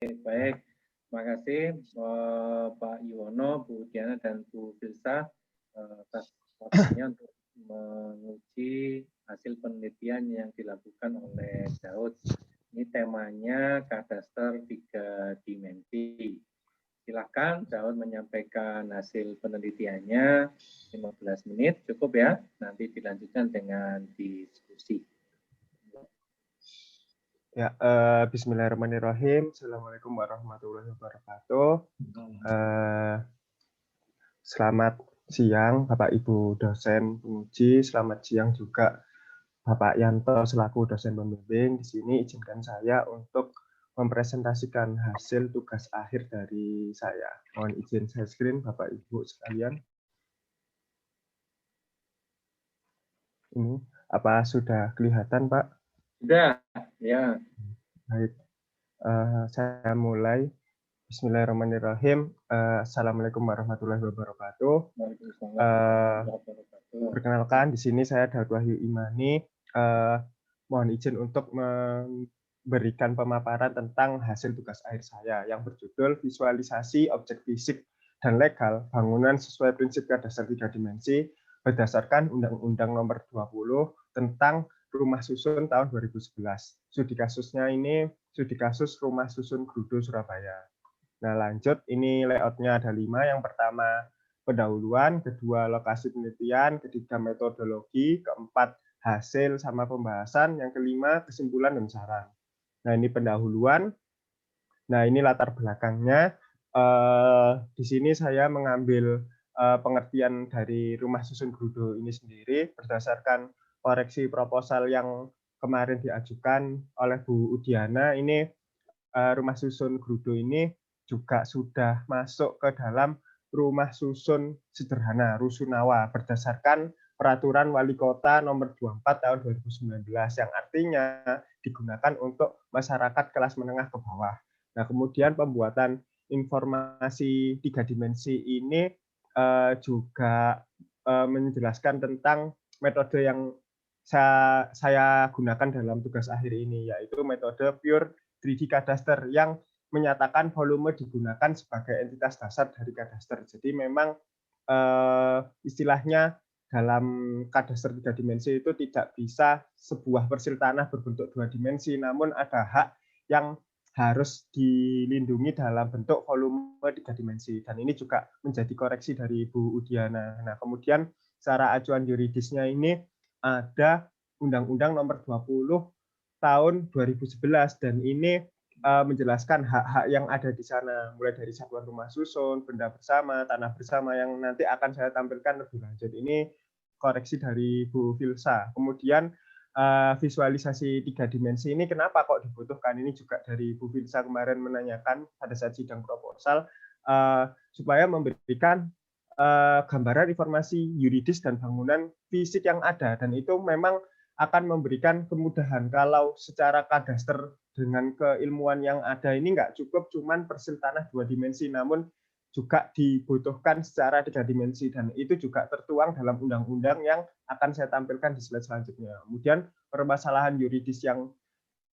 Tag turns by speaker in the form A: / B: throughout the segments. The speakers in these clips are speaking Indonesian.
A: Baik. Terima kasih Pak Yuwono, Bu Diana, dan Bu Filsa atas waktunya untuk menguji hasil penelitian yang dilakukan oleh Daud. Ini temanya kadaster 3 dimensi. Silakan Daud menyampaikan hasil penelitiannya 15 menit, cukup ya. Nanti dilanjutkan dengan diskusi.
B: Ya, Bismillahirrahmanirrahim. Assalamualaikum warahmatullahi wabarakatuh. Selamat siang, Bapak Ibu dosen penguji. Selamat siang juga Bapak Yanto selaku dosen pembimbing. Di sini izinkan saya untuk mempresentasikan hasil tugas akhir dari saya. Mohon izin share screen Bapak Ibu sekalian. Ini apa sudah kelihatan, Pak?
A: Sudah, ya.
B: Baik, saya mulai. Bismillahirrahmanirrahim. Assalamualaikum warahmatullahi wabarakatuh. Perkenalkan, di sini saya Daud Wahyu Imani. Mohon izin untuk memberikan pemaparan tentang hasil tugas akhir saya yang berjudul Visualisasi Objek Fisik dan Legal Bangunan sesuai prinsip kadaster 3 dimensi berdasarkan Undang-Undang Nomor 20 tentang Rumah Susun tahun 2011. Studi kasusnya ini studi kasus Rumah Susun Grudo Surabaya. Nah, lanjut, ini layoutnya ada 5. Yang pertama, pendahuluan, kedua, lokasi penelitian, ketiga, metodologi, keempat, hasil sama pembahasan, yang kelima, kesimpulan dan saran. Nah, ini pendahuluan. Nah, ini latar belakangnya. Di sini saya mengambil pengertian dari Rumah Susun Grudo ini sendiri berdasarkan koreksi proposal yang kemarin diajukan oleh Bu Udiana. Ini Rumah Susun Grudo ini juga sudah masuk ke dalam rumah susun sederhana Rusunawa berdasarkan Peraturan Wali Kota Nomor 24 Tahun 2019 yang artinya digunakan untuk masyarakat kelas menengah ke bawah. Nah, kemudian pembuatan informasi 3 dimensi ini juga menjelaskan tentang metode yang saya gunakan dalam tugas akhir ini, yaitu metode pure 3D kadaster yang menyatakan volume digunakan sebagai entitas dasar dari kadaster. Jadi memang istilahnya dalam kadaster 3 dimensi itu tidak bisa sebuah persil tanah berbentuk 2 dimensi, namun ada hak yang harus dilindungi dalam bentuk volume 3 dimensi. Dan ini juga menjadi koreksi dari Bu Udiana. Nah, kemudian secara acuan yuridisnya ini ada Undang-Undang Nomor 20 tahun 2011 dan ini menjelaskan hak-hak yang ada di sana, mulai dari satuan rumah susun, benda bersama, tanah bersama yang nanti akan saya tampilkan lebih lanjut. Ini koreksi dari Bu Filsa. Kemudian visualisasi 3 dimensi ini kenapa kok dibutuhkan? Ini juga dari Bu Filsa kemarin menanyakan pada saat sidang proposal supaya memberikan gambaran informasi yuridis dan bangunan fisik yang ada, dan itu memang akan memberikan kemudahan. Kalau secara kadaster dengan keilmuan yang ada ini nggak cukup cuman persil tanah 2 dimensi, namun juga dibutuhkan secara 3 dimensi, dan itu juga tertuang dalam undang-undang yang akan saya tampilkan di slide selanjutnya. Kemudian permasalahan yuridis yang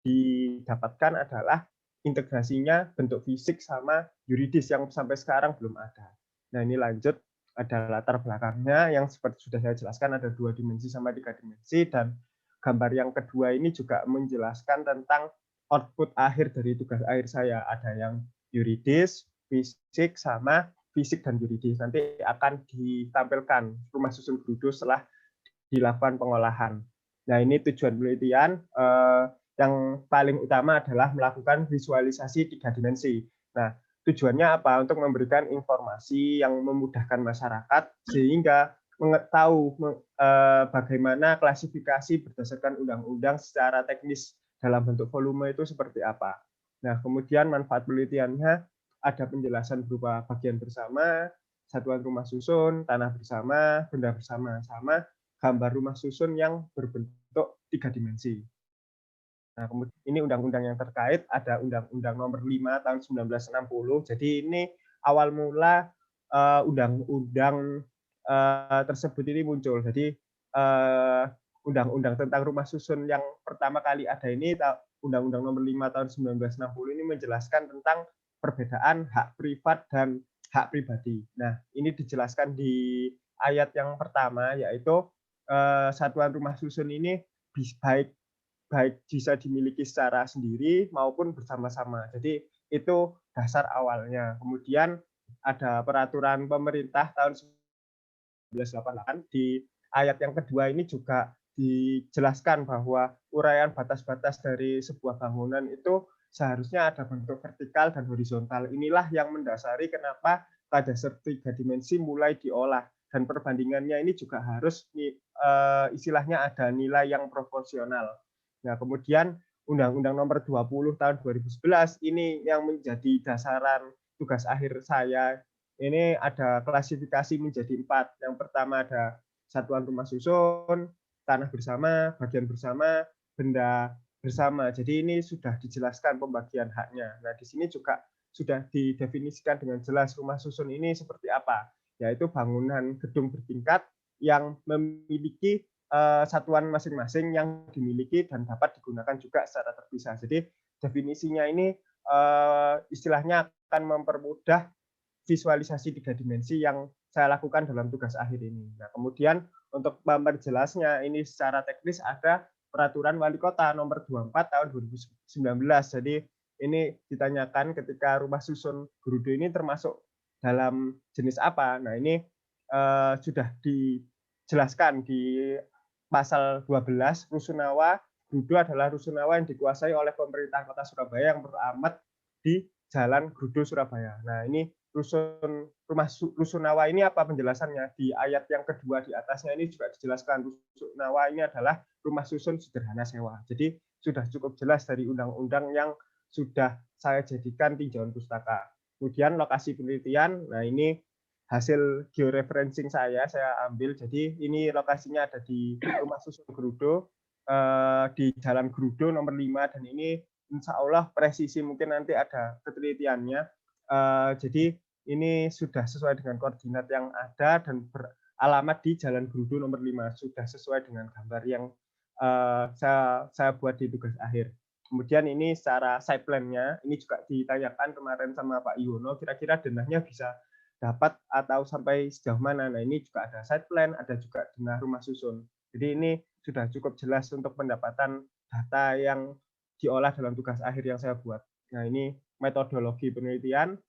B: didapatkan adalah integrasinya bentuk fisik sama yuridis yang sampai sekarang belum ada. Nah, ini lanjut, ada latar belakangnya yang seperti sudah saya jelaskan, ada 2 dimensi sama 3 dimensi, dan gambar yang kedua ini juga menjelaskan tentang output akhir dari tugas akhir saya. Ada yang yuridis, fisik, sama fisik dan yuridis. Nanti akan ditampilkan Rumah Susun Grudo setelah dilakukan pengolahan. Nah, ini tujuan penelitian yang paling utama adalah melakukan visualisasi 3 dimensi. Nah, tujuannya apa? Untuk memberikan informasi yang memudahkan masyarakat sehingga mengetahui bagaimana klasifikasi berdasarkan undang-undang secara teknis dalam bentuk volume itu seperti apa. Nah, kemudian manfaat penelitiannya ada penjelasan berupa bagian bersama, satuan rumah susun, tanah bersama, benda bersama, sama gambar rumah susun yang berbentuk 3 dimensi. Nah, kemudian ini undang-undang yang terkait, ada Undang-Undang Nomor 5 tahun 1960. Jadi ini awal mula undang-undang tersebut ini muncul. Jadi undang-undang tentang rumah susun yang pertama kali ada ini Undang-Undang Nomor 5 Tahun 1960 ini menjelaskan tentang perbedaan hak privat dan hak pribadi. Nah, ini dijelaskan di ayat yang pertama, yaitu satuan rumah susun ini baik bisa dimiliki secara sendiri maupun bersama-sama. Jadi itu dasar awalnya. Kemudian ada peraturan pemerintah tahun 1988 di ayat yang kedua ini juga dijelaskan bahwa uraian batas-batas dari sebuah bangunan itu seharusnya ada bentuk vertikal dan horizontal. Inilah yang mendasari kenapa kadasar 3 dimensi mulai diolah, dan perbandingannya ini juga harus istilahnya ada nilai yang proporsional. Nah, kemudian Undang-Undang Nomor 20 Tahun 2011 ini yang menjadi dasaran tugas akhir saya. Ini ada klasifikasi menjadi 4. Yang pertama ada satuan rumah susun, tanah bersama, bagian bersama, benda bersama. Jadi ini sudah dijelaskan pembagian haknya. Nah, di sini juga sudah didefinisikan dengan jelas rumah susun ini seperti apa, yaitu bangunan gedung bertingkat yang memiliki satuan masing-masing yang dimiliki dan dapat digunakan juga secara terpisah. Jadi definisinya ini istilahnya akan mempermudah visualisasi 3 dimensi yang saya lakukan dalam tugas akhir ini. Nah, kemudian untuk memperjelasnya ini secara teknis ada Peraturan Wali Kota Nomor 24 Tahun 2019. Jadi ini ditanyakan ketika rumah susun Gerudo ini termasuk dalam jenis apa. Nah, ini sudah dijelaskan di pasal 12 Rusunawa. Gerudo adalah rusunawa yang dikuasai oleh pemerintah Kota Surabaya yang beralamat di Jalan Gerudo Surabaya. Nah, ini rusunawa ini apa penjelasannya? Di ayat yang kedua di atasnya ini juga dijelaskan rusunawa ini adalah rumah susun sederhana sewa. Jadi sudah cukup jelas dari undang-undang yang sudah saya jadikan tinjauan pustaka. Kemudian lokasi penelitian, nah ini hasil georeferencing saya ambil. Jadi ini lokasinya ada di rumah susun Gerudo, di Jalan Gerudo nomor 5, dan ini insya Allah presisi, mungkin nanti ada ketelitiannya. Jadi ini sudah sesuai dengan koordinat yang ada dan beralamat di Jalan Gerudo nomor 5, sudah sesuai dengan gambar yang saya buat di tugas akhir. Kemudian ini secara site plan-nya, ini juga ditanyakan kemarin sama Pak Yuwono, kira-kira denahnya bisa dapat atau sampai sejauh mana. Nah, ini juga ada site plan, ada juga denah rumah susun. Jadi ini sudah cukup jelas untuk pendapatan data yang diolah dalam tugas akhir yang saya buat. Nah, ini metodologi penelitian,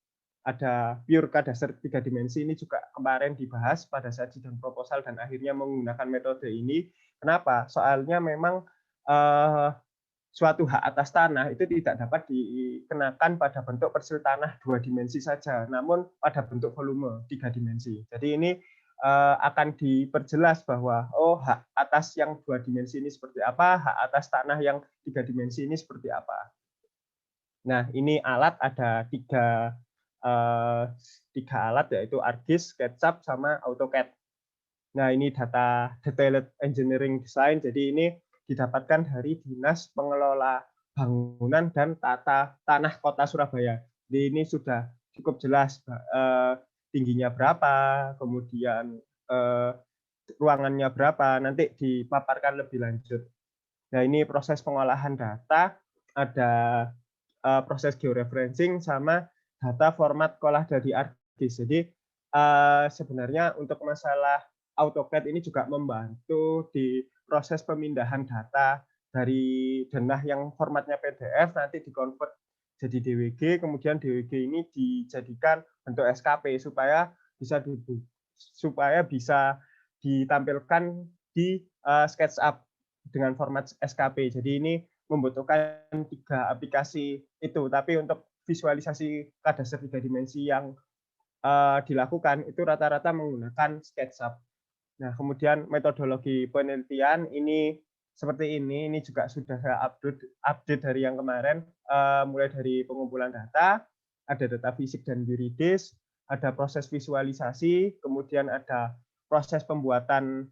B: ada pure kadasar 3 dimensi, ini juga kemarin dibahas pada saat sidang proposal dan akhirnya menggunakan metode ini. Kenapa? Soalnya memang suatu hak atas tanah itu tidak dapat dikenakan pada bentuk persil tanah 2 dimensi saja, namun pada bentuk volume 3 dimensi. Jadi ini akan diperjelas bahwa hak atas yang 2 dimensi ini seperti apa, hak atas tanah yang 3 dimensi ini seperti apa. Nah, ini alat ada 3 alat, yaitu ArcGIS, SketchUp, sama AutoCAD. Nah, ini data Detailed Engineering Design. Jadi ini didapatkan dari Dinas Pengelola Bangunan dan Tata Tanah Kota Surabaya. Jadi ini sudah cukup jelas tingginya berapa, kemudian ruangannya berapa, nanti dipaparkan lebih lanjut. Nah, ini proses pengolahan data, ada proses georeferencing, sama data format olah dari ArcGIS. Jadi sebenarnya untuk masalah AutoCAD ini juga membantu di proses pemindahan data dari denah yang formatnya PDF nanti dikonvert jadi DWG, kemudian DWG ini dijadikan bentuk SKP supaya bisa ditampilkan di SketchUp dengan format SKP. Jadi ini membutuhkan 3 aplikasi itu, tapi untuk visualisasi kadasar 3 dimensi yang dilakukan itu rata-rata menggunakan SketchUp. Nah, kemudian metodologi penelitian ini seperti ini juga sudah saya update dari yang kemarin, mulai dari pengumpulan data, ada data fisik dan yuridis, ada proses visualisasi, kemudian ada proses pembuatan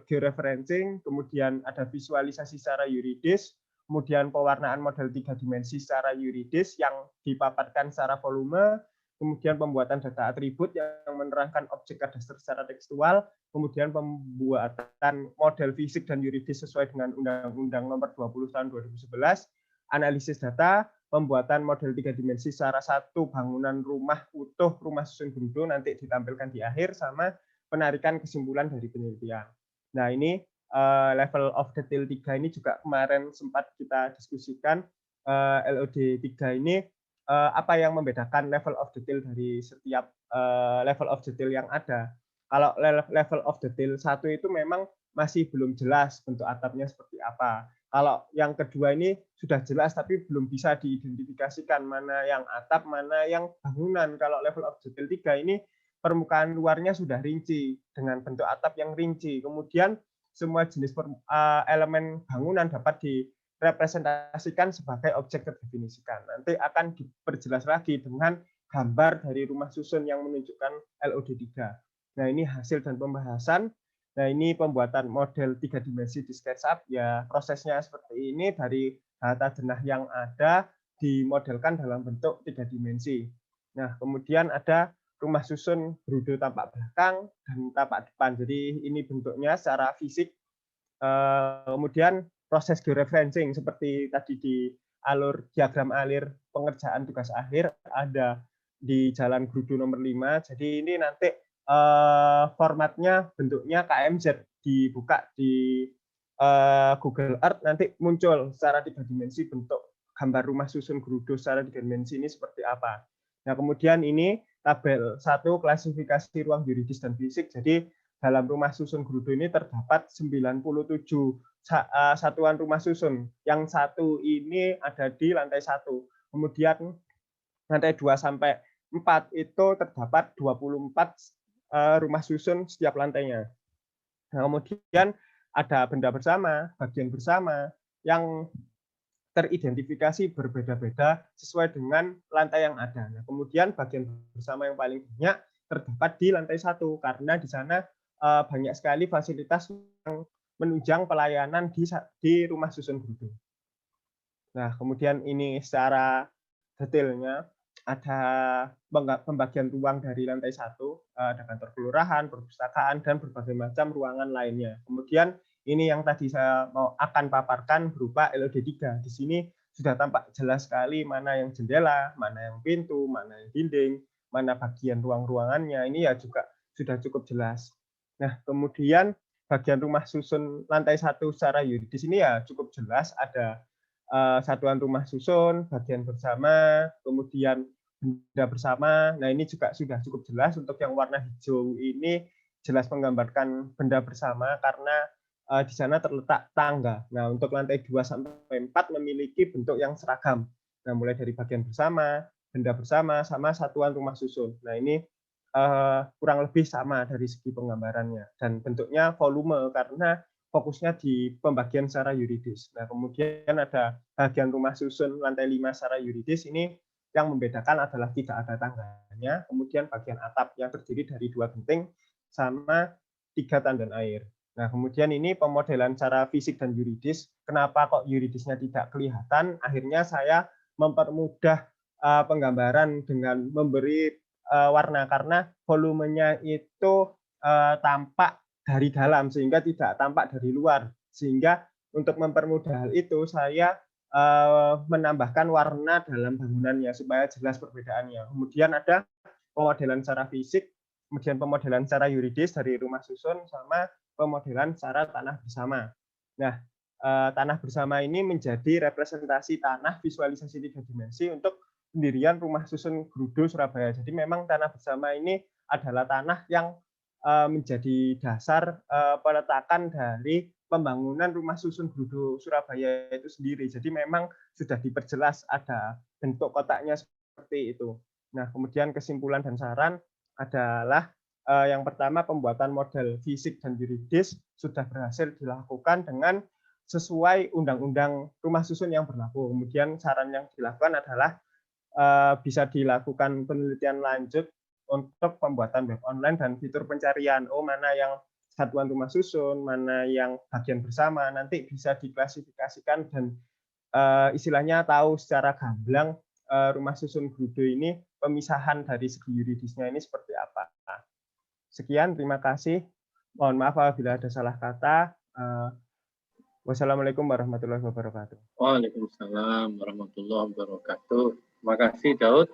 B: georeferencing, kemudian ada visualisasi secara yuridis, kemudian pewarnaan model 3 dimensi secara yuridis yang dipaparkan secara volume, kemudian pembuatan data atribut yang menerangkan objek kadaster secara tekstual, kemudian pembuatan model fisik dan yuridis sesuai dengan Undang-Undang Nomor 20 Tahun 2011, analisis data, pembuatan model 3 dimensi secara satu bangunan rumah utuh, rumah susun Gerudo nanti ditampilkan di akhir, sama penarikan kesimpulan dari penelitian. Nah, ini level of detail 3 ini juga kemarin sempat kita diskusikan. LOD 3 ini apa yang membedakan level of detail dari setiap level of detail yang ada. Kalau level of detail 1 itu memang masih belum jelas bentuk atapnya seperti apa. Kalau yang kedua ini sudah jelas tapi belum bisa diidentifikasikan mana yang atap, mana yang bangunan. Kalau level of detail 3 ini permukaan luarnya sudah rinci dengan bentuk atap yang rinci. Kemudian semua jenis elemen bangunan dapat direpresentasikan sebagai objek terdefinisikan. Nanti akan diperjelas lagi dengan gambar dari rumah susun yang menunjukkan LOD 3. Nah, ini hasil dan pembahasan. Nah, ini pembuatan model 3 dimensi di SketchUp. Ya, prosesnya seperti ini, dari data denah yang ada dimodelkan dalam bentuk 3 dimensi. Nah, kemudian ada rumah susun Gerudo tampak belakang dan tampak depan. Jadi ini bentuknya secara fisik. Kemudian proses georeferencing seperti tadi di diagram alir pengerjaan tugas akhir ada di Jalan Gerudo nomor 5. Jadi ini nanti formatnya bentuknya KMZ, dibuka di Google Earth nanti muncul secara 3 dimensi bentuk gambar rumah susun Gerudo secara 3 dimensi ini seperti apa. Nah, kemudian ini tabel 1 klasifikasi ruang yuridis dan fisik. Jadi dalam rumah susun Gerudo ini terdapat 97 satuan rumah susun. Yang satu ini ada di lantai 1. Kemudian lantai 2 sampai 4 itu terdapat 24 rumah susun setiap lantainya. Nah, kemudian ada benda bersama, bagian bersama yang teridentifikasi berbeda-beda sesuai dengan lantai yang ada. Nah, kemudian bagian bersama yang paling banyak terdapat di lantai 1 karena di sana banyak sekali fasilitas yang menunjang pelayanan di rumah susun Gerudo. Nah, kemudian ini secara detailnya ada pembagian ruang dari lantai 1, ada kantor kelurahan, perpustakaan, dan berbagai macam ruangan lainnya. Kemudian ini yang tadi saya akan paparkan berupa LOD 3. Di sini sudah tampak jelas sekali mana yang jendela, mana yang pintu, mana yang dinding, mana bagian ruang-ruangannya. Ini ya juga sudah cukup jelas. Nah, kemudian bagian rumah susun lantai 1 secara yuridis ini ya cukup jelas, ada satuan rumah susun, bagian bersama, kemudian benda bersama. Nah, ini juga sudah cukup jelas. Untuk yang warna hijau ini jelas menggambarkan benda bersama karena di sana terletak tangga. Nah, untuk lantai 2 sampai 4 memiliki bentuk yang seragam. Nah, mulai dari bagian bersama, benda bersama, sama satuan rumah susun. Nah, ini kurang lebih sama dari segi penggambarannya. Dan bentuknya volume karena fokusnya di pembagian secara yuridis. Nah, kemudian ada bagian rumah susun lantai 5 secara yuridis. Ini yang membedakan adalah tidak ada tangganya. Kemudian bagian atap yang terdiri dari 2 genting sama 3 tandan air. Nah, kemudian ini pemodelan secara fisik dan yuridis. Kenapa kok yuridisnya tidak kelihatan? Akhirnya saya mempermudah penggambaran dengan memberi warna karena volumenya itu tampak dari dalam sehingga tidak tampak dari luar. Sehingga untuk mempermudah hal itu saya menambahkan warna dalam bangunannya supaya jelas perbedaannya. Kemudian ada pemodelan secara fisik, kemudian pemodelan secara yuridis dari rumah susun, sama pemodelan secara tanah bersama. Nah, tanah bersama ini menjadi representasi tanah visualisasi 3 dimensi untuk pendirian rumah susun Gerudo Surabaya. Jadi memang tanah bersama ini adalah tanah yang menjadi dasar peletakan dari pembangunan rumah susun Gerudo Surabaya itu sendiri. Jadi memang sudah diperjelas ada bentuk kotaknya seperti itu. Nah, kemudian kesimpulan dan saran adalah yang pertama, pembuatan model fisik dan yuridis sudah berhasil dilakukan dengan sesuai undang-undang rumah susun yang berlaku. Kemudian saran yang dilakukan adalah bisa dilakukan penelitian lanjut untuk pembuatan web online dan fitur pencarian. Oh, mana yang satuan rumah susun, mana yang bagian bersama, nanti bisa diklasifikasikan dan istilahnya tahu secara gamblang rumah susun Grudo ini, pemisahan dari segi yuridisnya ini seperti apa. Sekian, terima kasih. Mohon maaf apabila ada salah kata. Wassalamualaikum warahmatullahi wabarakatuh.
A: Waalaikumsalam warahmatullahi wabarakatuh. Terima kasih Daud.